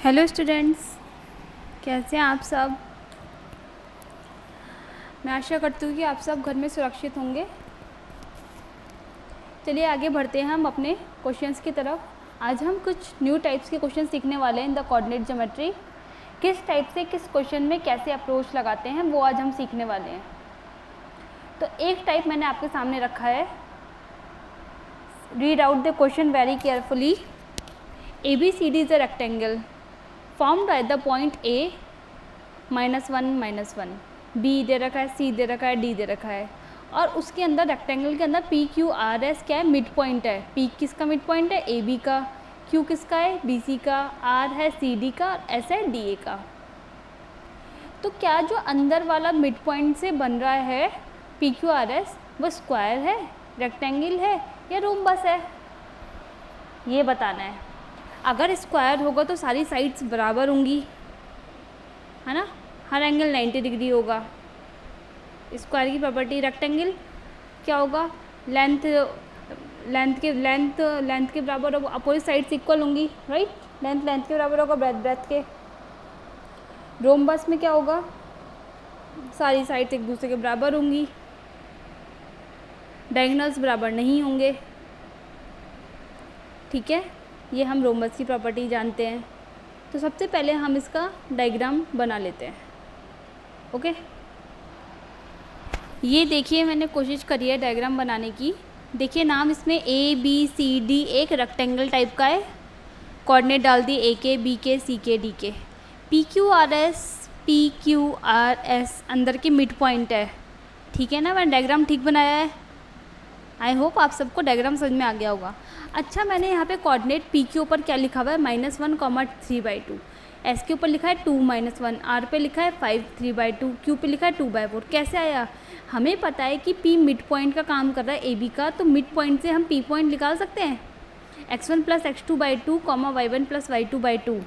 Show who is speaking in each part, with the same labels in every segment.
Speaker 1: Hello students, कैसे हैं आप सब। मैं आशा करती हूँ कि आप सब घर में सुरक्षित होंगे। चलिए आगे बढ़ते हैं हम अपने क्वेश्चंस की तरफ। आज हम कुछ न्यू टाइप्स के क्वेश्चन सीखने वाले हैं इन द कोऑर्डिनेट ज्योमेट्री। किस टाइप से किस क्वेश्चन में कैसे अप्रोच लगाते हैं वो आज हम सीखने वाले हैं। तो एक टाइप मैंने आपके सामने रखा है। Read out the question very carefully. ABCD is a rectangle formed by the point A -1 B दे रखा है, C दे रखा है, D दे रखा है और उसके अंदर रेक्टेंगल के अंदर PQRS क्या है, मिड पॉइंट है। P किसका मिड पॉइंट है, AB का। Q किसका है, BC का। R है CD का और S है DA का। तो क्या जो अंदर वाला मिड पॉइंट से बन रहा है PQRS वो स्क्वायर है, रेक्टेंगल है या रोम्बस है, ये बताना है। अगर स्क्वायर होगा तो सारी साइड्स बराबर होंगी, है ना, हर एंगल 90 डिग्री होगा। स्क्वायर की प्रॉपर्टी। रेक्टेंगल क्या होगा, लेंथ के बराबर होगा, अपोजिट साइड्स इक्वल होंगी, राइट। लेंथ के बराबर होगा, ब्रेथ के। रोम्बस में क्या होगा, सारी साइड्स एक दूसरे के बराबर होंगी, डायगोनल्स बराबर नहीं होंगे। ठीक है, ये हम रोम्बस की प्रॉपर्टी जानते हैं। तो सबसे पहले हम इसका डायग्राम बना लेते हैं। ओके, ये देखिए मैंने कोशिश करी है डायग्राम बनाने की। देखिए नाम इसमें ABCD एक रेक्टेंगल टाइप का है। कोऑर्डिनेट डाल दिए A के, B के, C के, D के। PQRS अंदर के मिड पॉइंट है। ठीक है ना, मैंने डायग्राम ठीक बनाया है। आई होप आप सबको डायग्राम समझ में आ गया होगा। अच्छा, मैंने यहाँ पे कोऑर्डिनेट P के ऊपर क्या लिखा हुआ है, -1, 3/2। S के ऊपर लिखा है 2 - 1, R पे लिखा है 5, 3/2, Q पे लिखा है 2/4। कैसे आया, हमें पता है कि P मिड पॉइंट का काम कर रहा है AB का, तो मिड पॉइंट से हम P पॉइंट निकाल सकते हैं। x1 + x2/2, y1 + y2/2।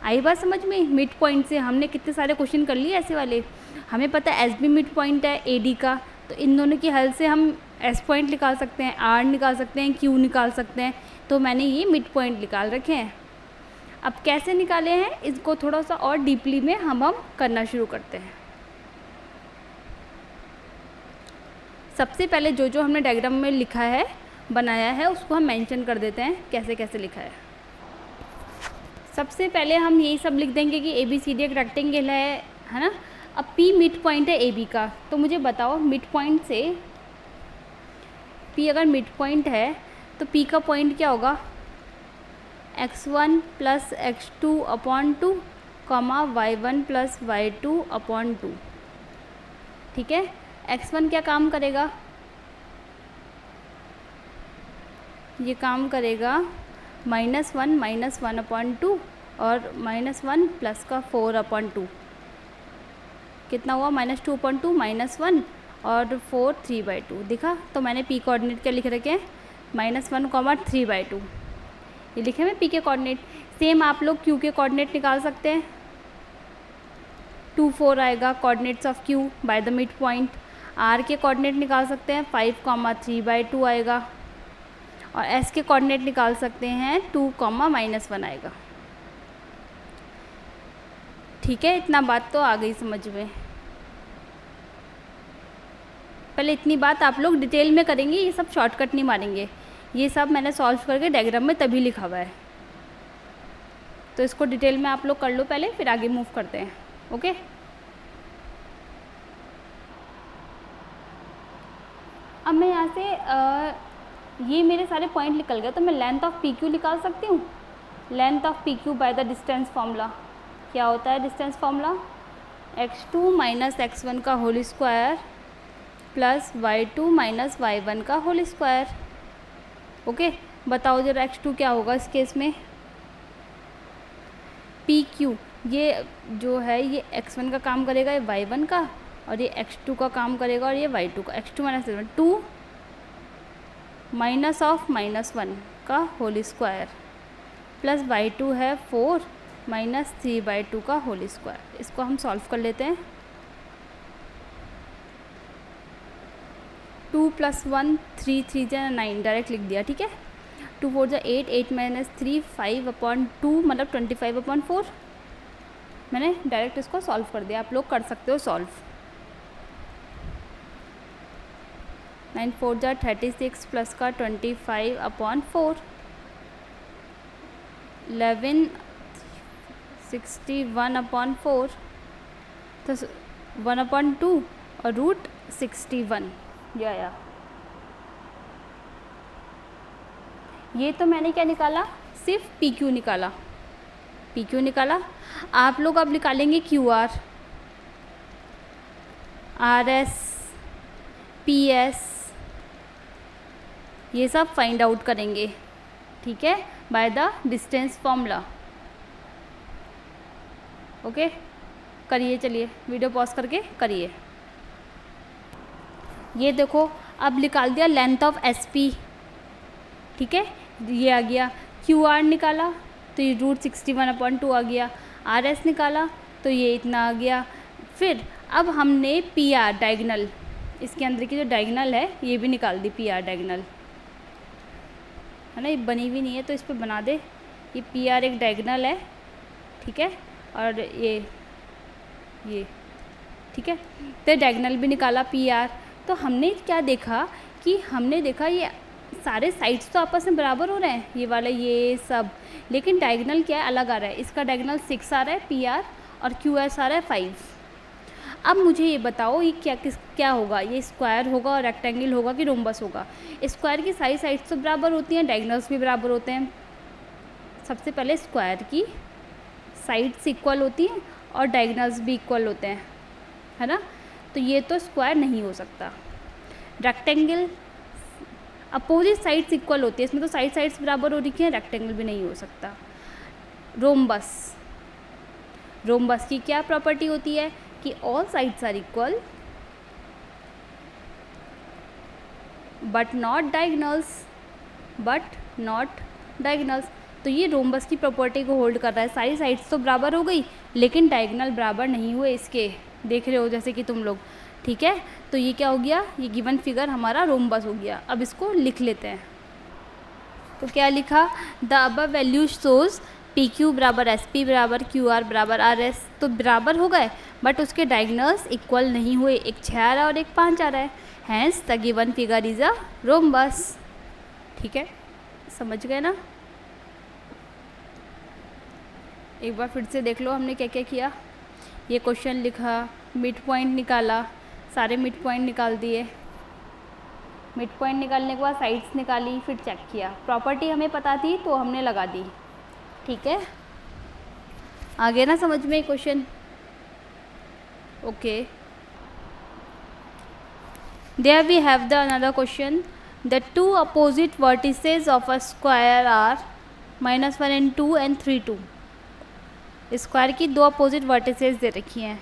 Speaker 1: आई बात समझ में। मिड पॉइंट से हमने कितने सारे क्वेश्चन कर लिए ऐसे वाले। हमें पता है S भी मिड पॉइंट है AD का, तो इन दोनों की हेल्प से हम S पॉइंट निकाल सकते हैं, R निकाल सकते हैं, Q निकाल सकते हैं। तो मैंने ये मिड पॉइंट निकाल रखे हैं। अब कैसे निकाले हैं इसको थोड़ा सा और डीपली में हम करना शुरू करते हैं। सबसे पहले जो जो हमने डायग्राम में लिखा है, बनाया है, उसको हम मेंशन कर देते हैं कैसे कैसे लिखा है। सबसे पहले हम यही सब लिख देंगे कि ABCD एक रेक्टेंगल है ना। अब P मिड पॉइंट है AB का, तो मुझे बताओ मिड पॉइंट से P अगर मिड पॉइंट है तो P का पॉइंट क्या होगा, x1 + x2/2, y1 + y2/2। ठीक है, x1 क्या काम करेगा, ये काम करेगा -1 - 1/2 और -1 प्लस का 4/2। कितना हुआ, -2/2 -1 और 4 3/2। दिखा, तो मैंने P कोऑर्डिनेट क्या लिख रखे हैं, -1, 3/2। ये लिखे मैं P के कोऑर्डिनेट। सेम आप लोग Q के कोऑर्डिनेट निकाल सकते हैं। 2 4 आएगा coordinates of Q by the mid point. R के कोऑर्डिनेट निकाल सकते हैं, 5, 3/2 आएगा। और S के कोऑर्डिनेट निकाल सकते हैं, 2, -1 आएगा। ठीक है, इतना बात तो आ गई समझ में। पहले इतनी बात आप लोग डिटेल में करेंगे, ये सब शॉर्टकट नहीं मारेंगे। ये सब मैंने सॉल्व करके डायग्राम में तभी लिखा हुआ है, तो इसको डिटेल में आप लोग कर लो पहले, फिर आगे मूव करते हैं। ओके, अब मैं यहाँ से ये मेरे सारे पॉइंट निकल गए, तो मैं लेंथ ऑफ PQ निकाल सकती हूँ। Length of PQ by the distance formula क्या होता है, डिस्टेंस फार्मूला x2 - x1 का whole square plus y2 - y1 का होल स्क्वायर। ओके, बताओ जरा x2 क्या होगा इस केस में। PQ ये जो है ये x1 का काम करेगा, ये y1 का, और ये x2 का काम करेगा और ये y2 का। x2 - x1 2 -(-1) का होल स्क्वायर प्लस y2 है 4 - 3/2 का होल स्क्वायर। इसको हम सॉल्व कर लेते हैं। 2 + 1 3 3 9 डायरेक्ट लिख दिया। ठीक है, टू फोर जा 8, 8 माइनस 3 5/2 मतलब 25/4। मैंने डायरेक्ट इसको सॉल्व कर दिया, आप लोग कर सकते हो सॉल्व। 9 4 जा 36 प्लस का 25/4, 11 61/4 तो 1/2 और √61 या ये तो मैंने क्या निकाला, सिर्फ PQ निकाला, PQ निकाला। आप लोग अब निकालेंगे QR, RS, PS, ये सब फाइंड आउट करेंगे, ठीक है, by the distance formula. Okay, करिए, चलिए वीडियो पॉज करके करिए। ये देखो अब निकाल दिया लेंथ ऑफ SP, ठीक है, ये आ गया। QR निकाला तो ये √61/2 आ गया। RS निकाला तो ये इतना आ गया। फिर अब हमने PR डायगनल, इसके अंदर की जो डायगनल है ये भी निकाल दी, PR डायगनल है ना, ये बनी हुई नहीं है तो इस पर बना दे। ये PR एक डायगनल है, ठीक है, और ये ठीक है, तो डायगनल भी निकाला PR। तो हमने क्या देखा कि हमने देखा ये सारे साइड्स तो आपस में बराबर हो रहे हैं, ये वाले ये सब, लेकिन डायगनल क्या है, अलग आ रहा है। इसका डायगनल 6 आ रहा है PR और QS आ रहा है 5। अब मुझे ये बताओ ये क्या होगा, ये स्क्वायर होगा और रेक्टेंगल होगा कि रोम्बस होगा? स्क्वायर की सारी साइड्स तो बराबर होती हैं, डायगनल्स भी बराबर होते हैं। सबसे पहले स्क्वायर की साइड्स इक्वल होती हैं और डायगनल्स भी इक्वल होते हैं, है ना, तो ये तो स्क्वायर नहीं हो सकता। रेक्टेंगल अपोजिट साइड्स इक्वल होती है, इसमें तो साइड्स बराबर हो रही हैं, रेक्टेंगल भी नहीं हो सकता। रोम्बस की क्या प्रॉपर्टी होती है कि all sides are equal but not diagonals. तो ये रोम्बस की प्रॉपर्टी को होल्ड कर रहा है, सारी साइड्स तो बराबर हो गई लेकिन डायगनल बराबर नहीं हुए इसके, देख रहे हो जैसे कि तुम लोग, ठीक है। तो ये क्या हो गया, ये गिवन फिगर हमारा रोम्बस हो गया। अब इसको लिख लेते हैं। तो क्या लिखा, the above value shows PQ बराबर SP बराबर QR बराबर RS, तो बराबर हो गए बट उसके डायगनल्स इक्वल नहीं हुए, एक 6 आ रहा है और एक 5 आ रहा है, hence the given figure is a rhombus. ठीक है, समझ गए ना? एक बार फिर से देख लो हमने क्या क्या किया। ये क्वेश्चन लिखा, मिड पॉइंट निकाला, सारे मिड पॉइंट निकाल दिए, मिड पॉइंट निकालने के बाद साइड्स निकाली, फिर चेक किया, प्रॉपर्टी हमें पता थी तो हमने लगा दी। ठीक है, आगे ना समझ में question? Okay, there we have the another question. The two opposite vertices of a square are -1 and 2 and 3 2. Square की दो अपोजिट वर्टिसेस दे रखी हैं,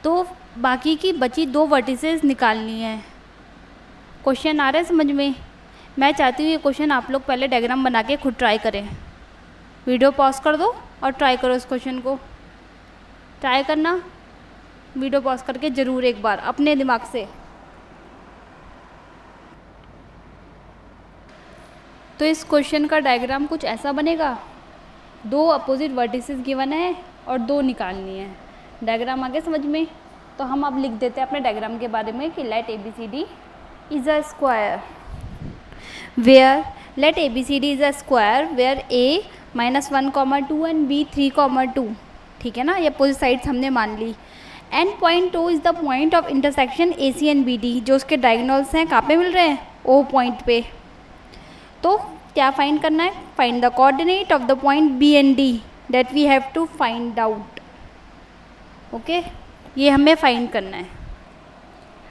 Speaker 1: तो बाकी की बची दो वर्टिसेस निकालनी है। क्वेश्चन आ रहा है समझ में? मैं चाहती हूँ ये क्वेश्चन आप लोग पहले डायग्राम बना के खुद ट्राई करें। वीडियो पॉज कर दो और ट्राई करो इस क्वेश्चन को। ट्राई करना वीडियो पॉज करके ज़रूर एक बार अपने दिमाग से। तो इस क्वेश्चन का डायग्राम कुछ ऐसा बनेगा, दो अपोजिट वर्टिसेस गिवन है और दो निकालनी है। डायग्राम आ गया समझ में? तो हम अब लिख देते हैं अपने डायग्राम के बारे में कि let ABCD is a square where let ABCD is a square where A -1, 2 and B 3, 2। ठीक है ना, ये अपोजिट साइड्स हमने मान ली। And point O is the point of intersection AC and BD, जो उसके डायगोनल्स हैं कहाँ पे मिल रहे हैं? O पॉइंट पे। तो क्या फाइंड करना है? Find the coordinate of the point B and D that we have to find out. Okay, ये हमें फाइंड करना है।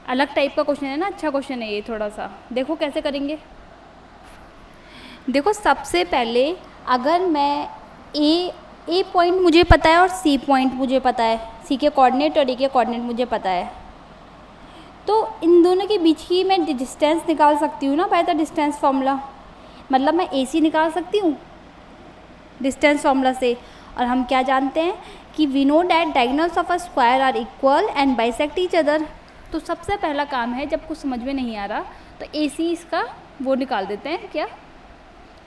Speaker 1: अलग टाइप का क्वेश्चन है ना, अच्छा क्वेश्चन है ये थोड़ा सा। देखो कैसे करेंगे। देखो सबसे पहले अगर मैं A पॉइंट मुझे पता है और C पॉइंट मुझे पता है, C के कोऑर्डिनेट और A के कोऑर्डिनेट मुझे पता है, तो इन दोनों के बीच की मैं डिस्टेंस निकाल सकती हूँ ना बाय द डिस्टेंस फार्मूला। मतलब मैं AC निकाल सकती हूँ डिस्टेंस फार्मूला से। और हम क्या जानते हैं कि we know that diagonals of a square are equal and bisect each other. तो सबसे पहला काम है, जब कुछ समझ में नहीं आ रहा तो AC इसका वो निकाल देते हैं, क्या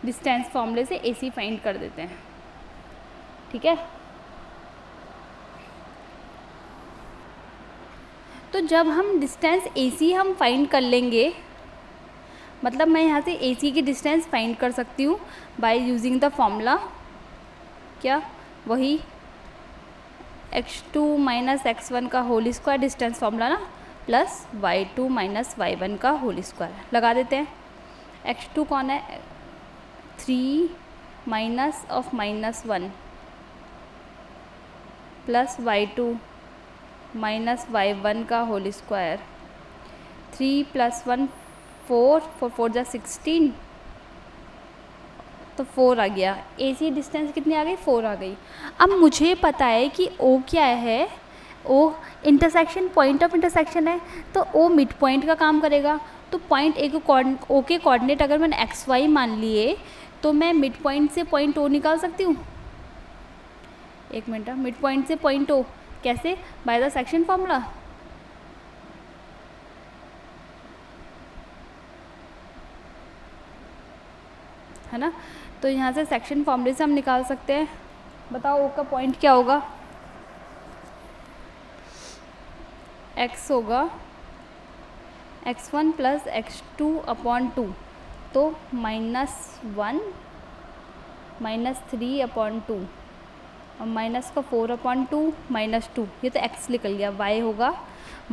Speaker 1: डिस्टेंस फॉर्मूले से AC फाइंड कर देते हैं, ठीक है। तो जब हम डिस्टेंस AC हम फाइंड कर लेंगे, मतलब मैं यहाँ से AC की डिस्टेंस फाइंड कर सकती हूँ बाय यूजिंग द फॉर्मूला, क्या वही x2 माइनस x1 का होल स्क्वायर डिस्टेंस फॉर्मूला ना, प्लस y2 माइनस y1 का होल स्क्वायर लगा देते हैं। x2 कौन है, 3 minus of -1 plus y2 minus y1 का होल स्क्वायर, 3 + 1 4, 4 4 जा 16, तो 4 आ गया। AC डिस्टेंस कितनी आ गई, 4 आ गई। अब मुझे पता है कि O क्या है, O intersection, point of intersection है, तो O मिड पॉइंट का काम करेगा। तो पॉइंट O के कोऑर्डिनेट अगर मैंने XY मान लिए तो मैं मिड पॉइंट से पॉइंट O निकाल सकती हूँ। एक मिनट, मिड पॉइंट से पॉइंट O कैसे, बाय द सेक्शन फॉर्मूला। है ना, तो यहाँ से सेक्शन फॉर्मूले से हम निकाल सकते हैं। बताओ O का पॉइंट क्या होगा, X होगा x1 प्लस x2 अपॉन 2, तो -1 -3 अपॉन 2 और माइनस का 4 अपॉन 2 -2, ये तो x निकल गया। y होगा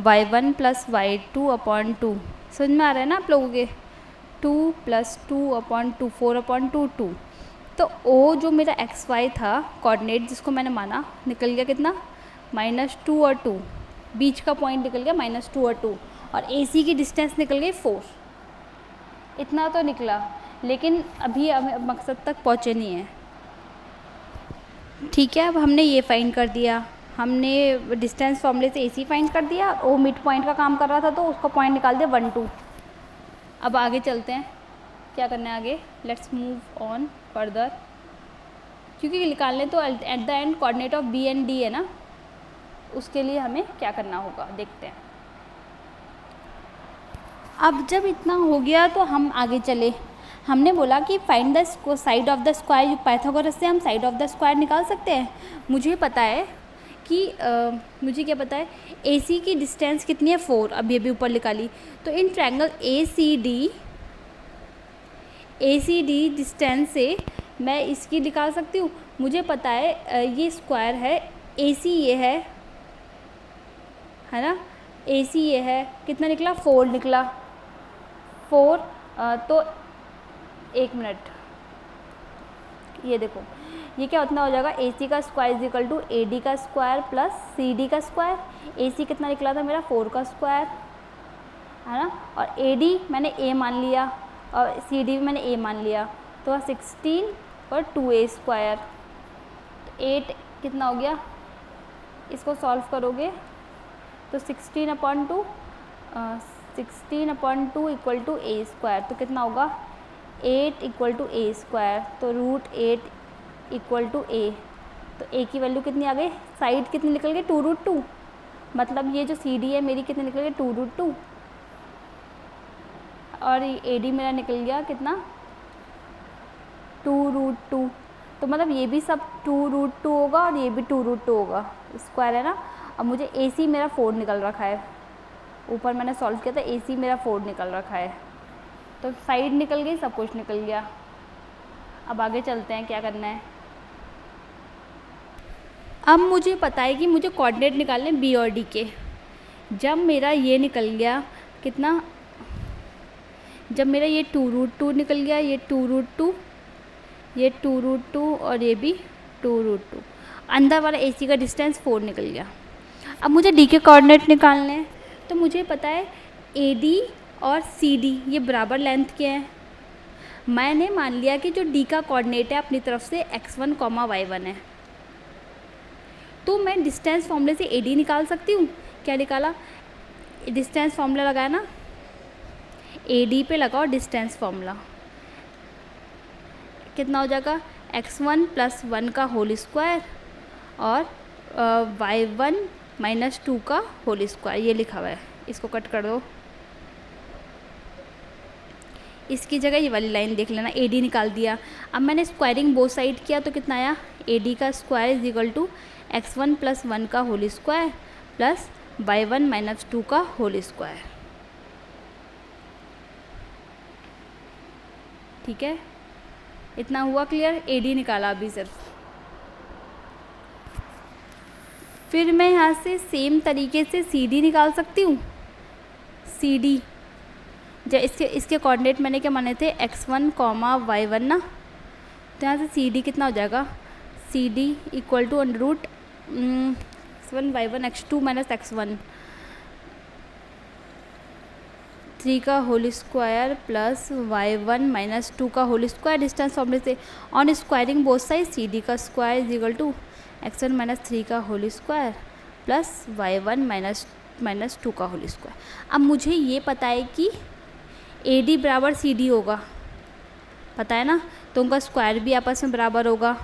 Speaker 1: y1 प्लस y2 अपॉन 2, समझ में आ रहा है ना आप लोगों के, 2 + 2 अपॉन 2, 4 अपॉन 2 2। तो O जो मेरा XY था कोऑर्डिनेट जिसको मैंने माना, निकल गया कितना, -2 और 2, बीच का पॉइंट निकल गया -2 और 2, और AC की डिस्टेंस निकल गई 4। इतना तो निकला, लेकिन अभी हम मकसद तक पहुँचे नहीं हैं, ठीक है। अब हमने ये फाइंड कर दिया, हमने डिस्टेंस फॉर्मूले से AC फाइंड कर दिया, O मिड पॉइंट का काम कर रहा था तो उसका पॉइंट निकाल दिया 1 2। अब आगे चलते हैं, क्या करना है आगे, लेट्स मूव ऑन फर्दर, क्योंकि निकालने तो at the end coordinate of B and D है ना, उसके लिए हमें क्या करना होगा देखते हैं। अब जब इतना हो गया तो हम आगे चले, हमने बोला कि find the side of the square, Pythagoras से हम साइड ऑफ द स्क्वायर निकाल सकते हैं। मुझे पता है कि मुझे क्या पता है, AC की डिस्टेंस कितनी है 4, अभी अभी ऊपर निकाली, तो इन ट्रायंगल ACD डिस्टेंस से मैं इसकी निकाल सकती हूँ। मुझे पता है ये स्क्वायर है, AC ये है ना, AC ये है, कितना निकला 4 निकला, 4, तो एक मिनट, ये देखो ये क्या उतना हो जाएगा, AC का square is equal to AD का स्क्वायर प्लस CD का स्क्वायर। AC कितना निकला था मेरा 4 का स्क्वायर, है ना, और AD मैंने A मान लिया और CD भी मैंने A मान लिया, तो 16 और 2A स्क्वायर, 8 कितना हो गया, इसको सॉल्व करोगे तो 16/2 इक्वल टू A स्क्वायर, तो कितना होगा 8 इक्वल टू A स्क्वायर, तो √8 इक्वल टू A, तो A की वैल्यू कितनी आ गई, साइड कितनी निकल गई 2√2, मतलब ये जो CD है मेरी कितनी निकल गई 2√2, और AD मेरा निकल गया कितना 2√2, तो मतलब ये भी सब 2√2 होगा और ये भी 2√2 होगा, स्क्वायर है ना। अब मुझे AC मेरा 4 निकल रखा है, ऊपर मैंने सॉल्व किया था, AC मेरा 4 निकल रखा है, तो साइड निकल गई, सब कुछ निकल गया। अब आगे चलते हैं, क्या करना है। अब मुझे पता है कि मुझे कोऑर्डिनेट निकालने B और D के। जब मेरा ये निकल गया कितना, जब मेरा ये 2√2 निकल गया, ये 2√2, ये 2√2 और ये भी 2√2, अंदर वाला AC का डिस्टेंस 4 निकल गया। अब मुझे D के कोऑर्डिनेट निकालने हैं, तो मुझे पता है AD और CD ये बराबर लेंथ के हैं। मैंने मान लिया कि जो D का कोऑर्डिनेट है अपनी तरफ से x1, y1 है, तो मैं डिस्टेंस फॉर्मूले से AD निकाल सकती हूँ। क्या निकाला, डिस्टेंस फॉर्मूला लगाया ना, AD पे लगाओ डिस्टेंस फॉर्मूला, कितना हो जाएगा x1 + 1 का होल स्क्वायर और y1 - 2 का होल स्क्वायर, ये लिखा हुआ है, इसको कट कर दो, इसकी जगह ये वाली लाइन देख लेना, AD निकाल दिया। अब मैंने स्क्वायरिंग बोथ साइड किया तो कितना आया, AD का square is equal to x1 + 1 का होल स्क्वायर प्लस y1 - 2 का होल स्क्वायर। ठीक है, इतना हुआ क्लियर। AD निकाला अभी सिर्फ। फिर मैं यहाँ से सेम तरीके से CD निकाल सकती हूँ। CD जब इसके कोऑर्डिनेट मैंने क्या माने थे, x1, y1 ना, तो यहाँ से CD कितना हो जाएगा, CD equal to √ x1 y1 x2 - x1 3 का होल स्क्वायर प्लस y1 - 2 का होल स्क्वायर। डिस्टेंस फॉर्मूले से on squaring both side CD का square is equal to x1 - 3 का होल स्क्वायर प्लस y1 - 2 का होल स्क्वायर। अब मुझे ये पता है कि AD बराबर CD होगा, पता है ना, तो उनका स्क्वायर भी आपस में बराबर होगा,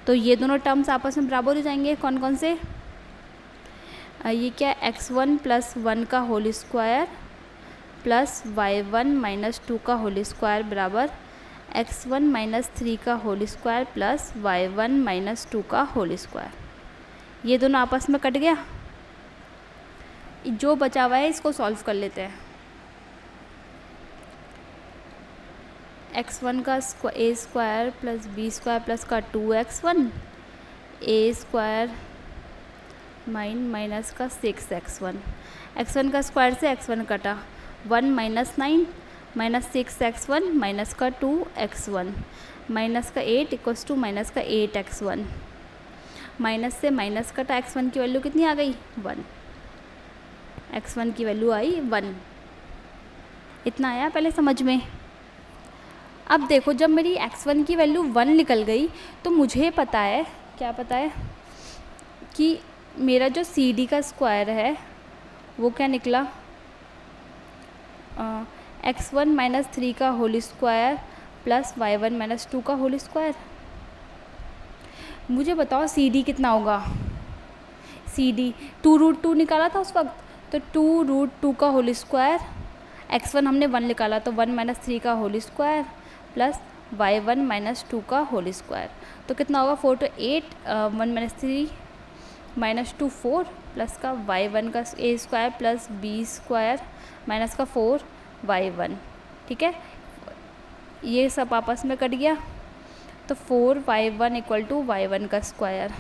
Speaker 1: तो ये दोनों टर्म्स आपस में बराबर हो जाएंगे। कौन कौन से, ये क्या, x1 + 1 का होल स्क्वायर प्लस y1 - 2 का होल स्क्वायर बराबर x1 - 3 का होल स्क्वायर प्लस y1 - 2 का होल स्क्वायर। ये दोनों आपस में कट गया। जो बचा हुआ है इसको सॉल्व कर लेते हैं। x1 का a square plus b square plus का 2x1, a स्क्वायर माइनस का 6x1, x1 का स्क्वायर से x1 कटा, 1 - 9 -6x1 माइनस का 2x1 माइनस का 8 इक्वल्स टू माइनस का 8x1, माइनस से माइनस कटा, x1 की वैल्यू कितनी आ गई, 1, x1 की वैल्यू आई 1। इतना आया पहले समझ में। अब देखो, जब मेरी x1 की वैल्यू 1 निकल गई तो मुझे पता है, क्या पता है, कि मेरा जो CD का स्क्वायर है वो क्या निकला, x1 - 3 का होल स्क्वायर प्लस y1 - 2 का होल स्क्वायर। मुझे बताओ CD कितना होगा। CD 2√2 निकाला था उस वक्त, तो 2√2 का होल स्क्वायर, x1 हमने 1 निकाला तो 1 - 3 का होल स्क्वायर प्लस y1 - 2 का होल स्क्वायर, तो कितना होगा, 4 to 8, 1 - 3 - 2 4 प्लस का y1 का a square plus b square minus का 4 y1। ठीक है, ये सब आपस में कट गया, तो 4y1 इक्वल टू y1 का स्क्वायर।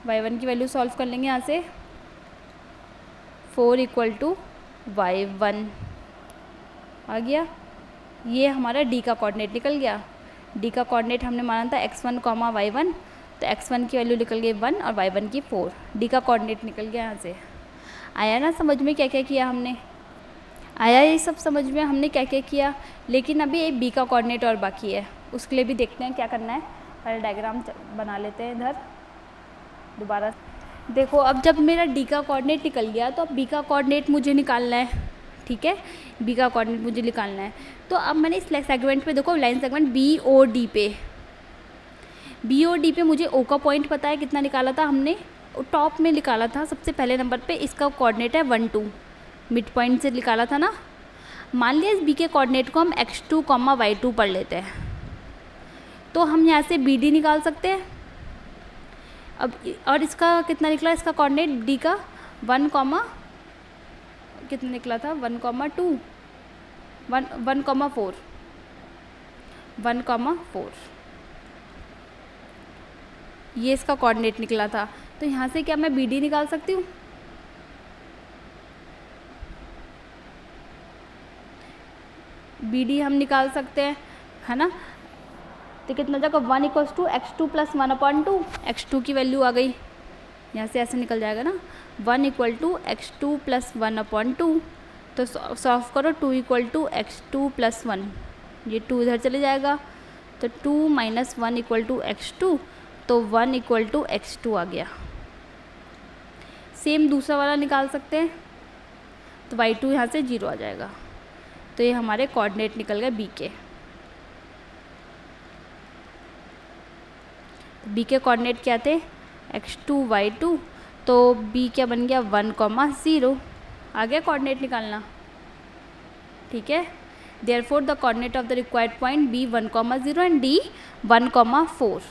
Speaker 1: y1 की वैल्यू सॉल्व कर लेंगे यहाँ से, 4 इक्वल टू y1 आ गया। ये हमारा D का कोऑर्डिनेट निकल गया। D का कोऑर्डिनेट हमने माना था x1, y1, तो x1 की वैल्यू निकल गई 1 और y1 की 4। D का कोऑर्डिनेट निकल गया यहाँ से। आया ना समझ में क्या क्या किया हमने, आया ये सब समझ में हमने क्या क्या किया। लेकिन अभी एक B का कोऑर्डिनेट और बाकी है, उसके लिए भी देखते हैं क्या करना है। पहले डायग्राम बना लेते हैं इधर दोबारा। देखो, अब जब मेरा D का कोऑर्डिनेट निकल गया तो अब B का कोऑर्डिनेट मुझे निकालना है। ठीक है, B का कोऑर्डिनेट मुझे निकालना है। तो अब मैंने इस सेगमेंट पे, देखो लाइन सेगमेंट BOD पे मुझे O का पॉइंट पता है, कितना निकाला था हमने, टॉप में निकाला था सबसे पहले नंबर पे। इसका कोऑर्डिनेट है 1 2, मिड पॉइंट से निकाला था ना। मान लिया इस B के कोऑर्डिनेट को हम x2, y2 पढ़ लेते हैं, तो हम यहाँ से BD निकाल सकते हैं। अब और इसका कितना निकला, इसका कोऑर्डिनेट D का 1, कितना निकला था, 1, 2, 1, 4, 1, 4, ये इसका कोऑर्डिनेट निकला था। तो यहाँ से क्या मैं BD निकाल सकती हूँ, BD हम निकाल सकते हैं, है ना। तो कितना जाएगा, 1 इक्वल्स टू x2 + 1/2, x2 की वैल्यू आ गई, यहाँ से ऐसे निकल जाएगा ना, 1 इक्वल टू x2 + 1/2, तो सॉल्व करो, 2 इक्वल टू x2 + 1, ये 2 इधर चले जाएगा, तो 2 - 1 इक्वल टू x2, तो 1 इक्वल टू x2 आ गया। सेम दूसरा वाला निकाल सकते हैं, तो y2 यहाँ से 0 आ जाएगा। तो ये हमारे कोऑर्डिनेट निकल गए B के। B के कोऑर्डिनेट क्या थे, x2, y2, तो B क्या बन गया, 1, 0। आ गया कोऑर्डिनेट निकालना। ठीक है। Therefore the coordinate of the required point B 1,0 and D 1,4।